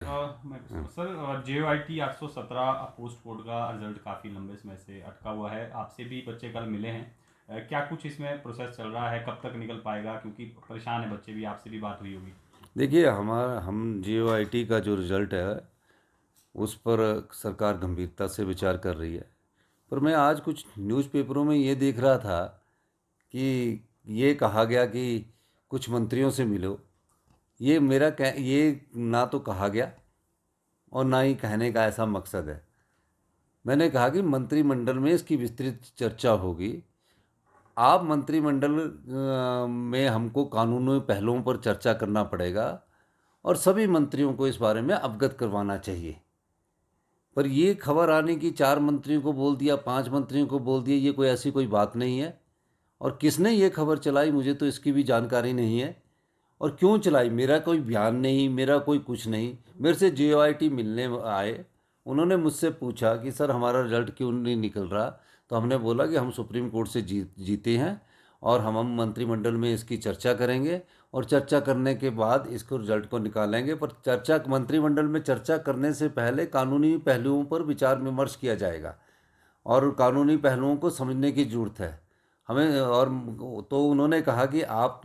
Sir JOIT 817 post board का result काफ़ी लंबे समय से अटका हुआ है। आपसे भी बच्चे कल मिले हैं। क्या कुछ इसमें प्रोसेस चल रहा है, कब तक निकल पाएगा? क्योंकि परेशान है बच्चे भी, आपसे भी बात हुई होगी। देखिए, हम JOIT का जो रिज़ल्ट है उस पर सरकार गंभीरता से विचार कर रही है। पर मैं आज कुछ न्यूज़पेपरों में ये देख रहा था कि ये कहा गया कि कुछ मंत्रियों से मिलो। ये ना तो कहा गया और ना ही कहने का ऐसा मकसद है। मैंने कहा कि मंत्रिमंडल में इसकी विस्तृत चर्चा होगी। आप मंत्रिमंडल में हमको कानूनी पहलुओं पर चर्चा करना पड़ेगा और सभी मंत्रियों को इस बारे में अवगत करवाना चाहिए। पर ये खबर आने की 4 मंत्रियों को बोल दिया, 5 मंत्रियों को बोल दिया, ये कोई ऐसी कोई बात नहीं है। और किसने ये खबर चलाई मुझे तो इसकी भी जानकारी नहीं है। और क्यों चलाई, मेरा कोई बयान नहीं, मेरा कोई कुछ नहीं। मेरे से JOIT मिलने आए, उन्होंने मुझसे पूछा कि सर हमारा रिजल्ट क्यों नहीं निकल रहा। तो हमने बोला कि हम सुप्रीम कोर्ट से जीते हैं और हम मंत्रिमंडल में इसकी चर्चा करेंगे और चर्चा करने के बाद इसको रिजल्ट को निकालेंगे। पर चर्चा मंत्रिमंडल में चर्चा करने से पहले कानूनी पहलुओं पर विचार विमर्श किया जाएगा और कानूनी पहलुओं को समझने की ज़रूरत है हमें। और तो उन्होंने कहा कि आप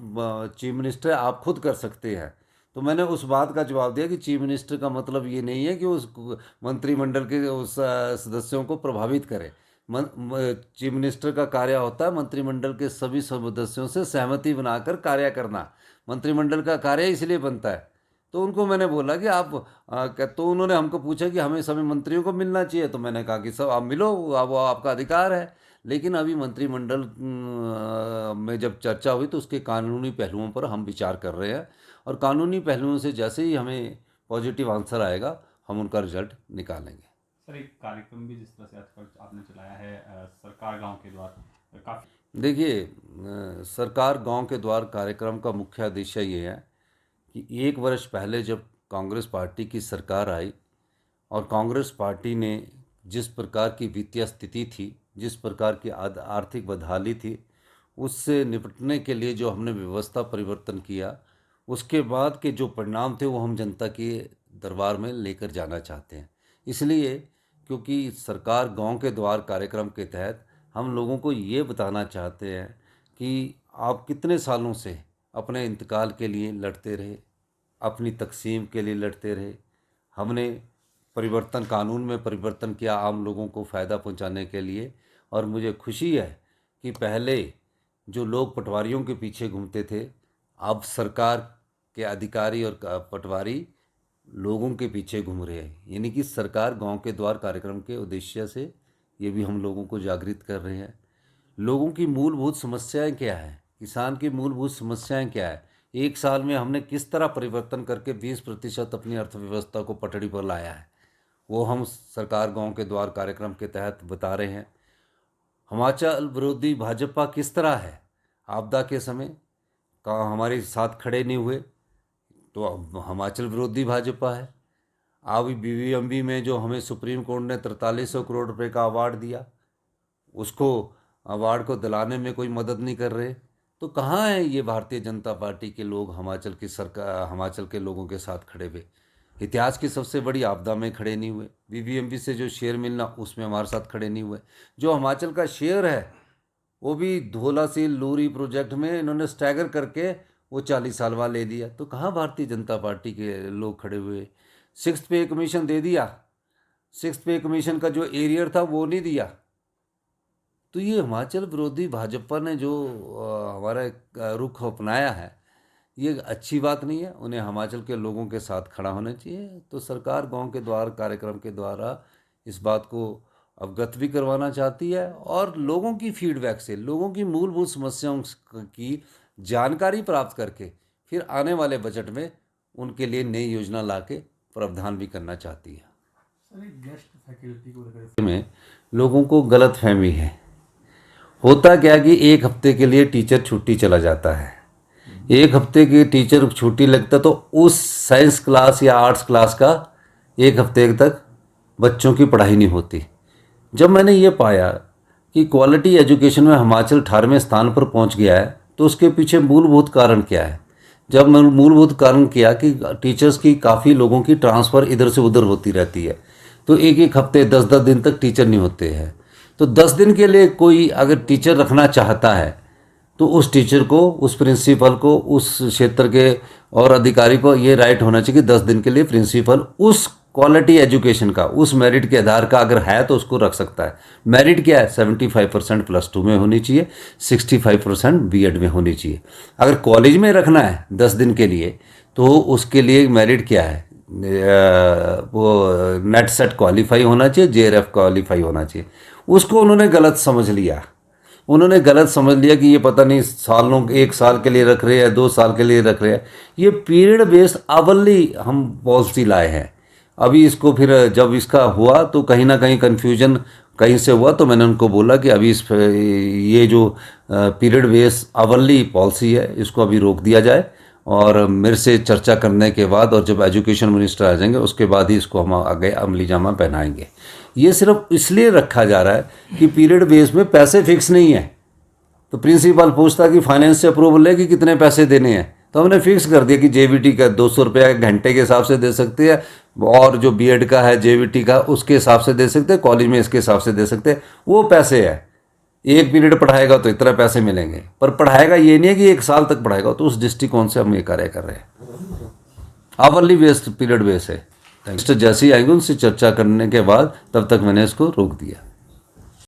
चीफ मिनिस्टर आप खुद कर सकते हैं। तो मैंने उस बात का जवाब दिया कि चीफ मिनिस्टर का मतलब ये नहीं है कि उस मंत्रिमंडल के उस सदस्यों को प्रभावित करे। चीफ मिनिस्टर का कार्य होता है मंत्रिमंडल के सभी सदस्यों से सहमति बनाकर कार्य करना। मंत्रिमंडल का कार्य इसलिए बनता है। तो उनको मैंने बोला कि आप तो उन्होंने हमको पूछा कि हमें सभी मंत्रियों को मिलना चाहिए। तो मैंने कहा कि सब आप मिलो, अब वो आपका अधिकार है। लेकिन अभी मंत्रिमंडल में जब चर्चा हुई तो उसके कानूनी पहलुओं पर हम विचार कर रहे हैं और कानूनी पहलुओं से जैसे ही हमें पॉजिटिव आंसर आएगा हम उनका रिजल्ट निकालेंगे। सर, एक कार्यक्रम भी जिस तरह से आजकल आपने चलाया है, सरकार गांव के द्वार, काफ़ी। देखिए, सरकार गांव के द्वार कार्यक्रम का मुख्य उद्देश्य ये है कि 1 वर्ष पहले जब कांग्रेस पार्टी की सरकार आई और कांग्रेस पार्टी ने जिस प्रकार की वित्तीय स्थिति थी, जिस प्रकार की आर्थिक बदहाली थी, उससे निपटने के लिए जो हमने व्यवस्था परिवर्तन किया, उसके बाद के जो परिणाम थे वो हम जनता के दरबार में लेकर जाना चाहते हैं। इसलिए क्योंकि सरकार गांव के द्वार कार्यक्रम के तहत हम लोगों को ये बताना चाहते हैं कि आप कितने सालों से अपने इंतकाल के लिए लड़ते रहे, अपनी तकसीम के लिए लड़ते रहे। हमने परिवर्तन, कानून में परिवर्तन किया आम लोगों को फ़ायदा पहुंचाने के लिए। और मुझे खुशी है कि पहले जो लोग पटवारियों के पीछे घूमते थे, अब सरकार के अधिकारी और पटवारी लोगों के पीछे घूम रहे हैं। यानी कि सरकार गांव के द्वार कार्यक्रम के उद्देश्य से ये भी हम लोगों को जागृत कर रहे हैं। लोगों की मूलभूत समस्याएं क्या है, किसान की मूलभूत समस्याएं क्या है, 1 साल में हमने किस तरह परिवर्तन करके 20% अपनी अर्थव्यवस्था को पटड़ी पर लाया है, वो हम सरकार गांव के द्वार कार्यक्रम के तहत बता रहे हैं। हिमाचल विरोधी भाजपा किस तरह है, आपदा के समय का हमारे साथ खड़े नहीं हुए, तो अब हिमाचल विरोधी भाजपा है। अभी BBMB में जो हमें सुप्रीम कोर्ट ने 4300 करोड़ रुपए का अवार्ड दिया, उसको अवार्ड को दिलाने में कोई मदद नहीं कर रहे। तो कहाँ है ये भारतीय जनता पार्टी के लोग हिमाचल की सरकार, हिमाचल के लोगों के साथ खड़े हुए? इतिहास की सबसे बड़ी आपदा में खड़े नहीं हुए। BBMB से जो शेयर मिलना उसमें हमारे साथ खड़े नहीं हुए। जो हिमाचल का शेयर है वो भी धोला से लूरी प्रोजेक्ट में इन्होंने स्टैगर करके वो 40 साल बाद ले लिया। तो कहाँ भारतीय जनता पार्टी के लोग खड़े हुए? 6th पे कमीशन दे दिया, 6th पे कमीशन का जो एरियर था वो नहीं दिया। तो ये हिमाचल विरोधी भाजपा ने जो हमारा रुख अपनाया है, ये अच्छी बात नहीं है। उन्हें हिमाचल के लोगों के साथ खड़ा होना चाहिए। तो सरकार गांव के द्वार कार्यक्रम के द्वारा इस बात को अवगत भी करवाना चाहती है और लोगों की फीडबैक से, लोगों की मूलभूत समस्याओं की जानकारी प्राप्त करके फिर आने वाले बजट में उनके लिए नई योजना लाके प्रावधान भी करना चाहती है। सर, एक गेस्ट फैकल्टी को लेकर में लोगों को गलत फहमी है। होता क्या कि 1 हफ्ते के लिए टीचर छुट्टी चला जाता है। 1 हफ्ते की टीचर छुट्टी लगता तो उस साइंस क्लास या आर्ट्स क्लास का 1 हफ्ते तक बच्चों की पढ़ाई नहीं होती। जब मैंने ये पाया कि क्वालिटी एजुकेशन में हिमाचल 18वें स्थान पर पहुंच गया है, तो उसके पीछे मूलभूत कारण क्या है? जब मैं मूलभूत कारण किया कि टीचर्स की काफ़ी लोगों की ट्रांसफ़र इधर से उधर होती रहती है, तो एक एक हफ्ते 10-10 दिन तक टीचर नहीं होते हैं। तो 10 दिन के लिए कोई अगर टीचर रखना चाहता है तो उस टीचर को, उस प्रिंसिपल को, उस क्षेत्र के और अधिकारी को ये राइट होना चाहिए कि 10 दिन के लिए प्रिंसिपल उस क्वालिटी एजुकेशन का, उस मेरिट के आधार का अगर है तो उसको रख सकता है। मेरिट क्या है? 75% +2 में होनी चाहिए, 65% बीएड में होनी चाहिए। अगर कॉलेज में रखना है 10 दिन के लिए तो उसके लिए मेरिट क्या है? वो नेट सेट क्वालिफाई होना चाहिए, जेआरएफ क्वालिफाई होना चाहिए। उसको उन्होंने गलत समझ लिया। उन्होंने गलत समझ लिया कि ये पता नहीं सालों, 1 साल के लिए रख रहे हैं, 2 साल के लिए रख रहे हैं। ये पीरियड बेस्ड अवली हम पॉलिसी लाए हैं। अभी इसको फिर जब इसका हुआ तो कहीं ना कहीं कन्फ्यूजन कहीं से हुआ, तो मैंने उनको बोला कि अभी ये जो पीरियड बेस्ड अवली पॉलिसी है इसको अभी रोक दिया जाए, और मेरे से चर्चा करने के बाद और जब एजुकेशन मिनिस्टर आ जाएंगे उसके बाद ही इसको हम आगे अमली जामा पहनाएंगे। ये सिर्फ इसलिए रखा जा रहा है कि पीरियड बेस में पैसे फिक्स नहीं है। तो प्रिंसिपल पूछता कि फाइनेंस से अप्रूवल है कि कितने पैसे देने हैं, तो हमने फिक्स कर दिया कि जेवीटी का 200 रुपया घंटे के हिसाब से दे सकते हैं, और जो बीएड का है जेवीटी का उसके हिसाब से दे सकते हैं, कॉलेज में इसके हिसाब से दे सकते हैं। वो पैसे है, एक पीरियड पढ़ाएगा तो इतना पैसे मिलेंगे, पर पढ़ाएगा ये नहीं है कि 1 साल तक पढ़ाएगा। तो उस दृष्टिकोण से हम ये कार्य कर रहे हैं। आवरली बेस्ड पीरियड बेस है। नेक्स्ट जैसे ही आएंगे उनसे चर्चा करने के बाद तब तक मैंने इसको रोक दिया।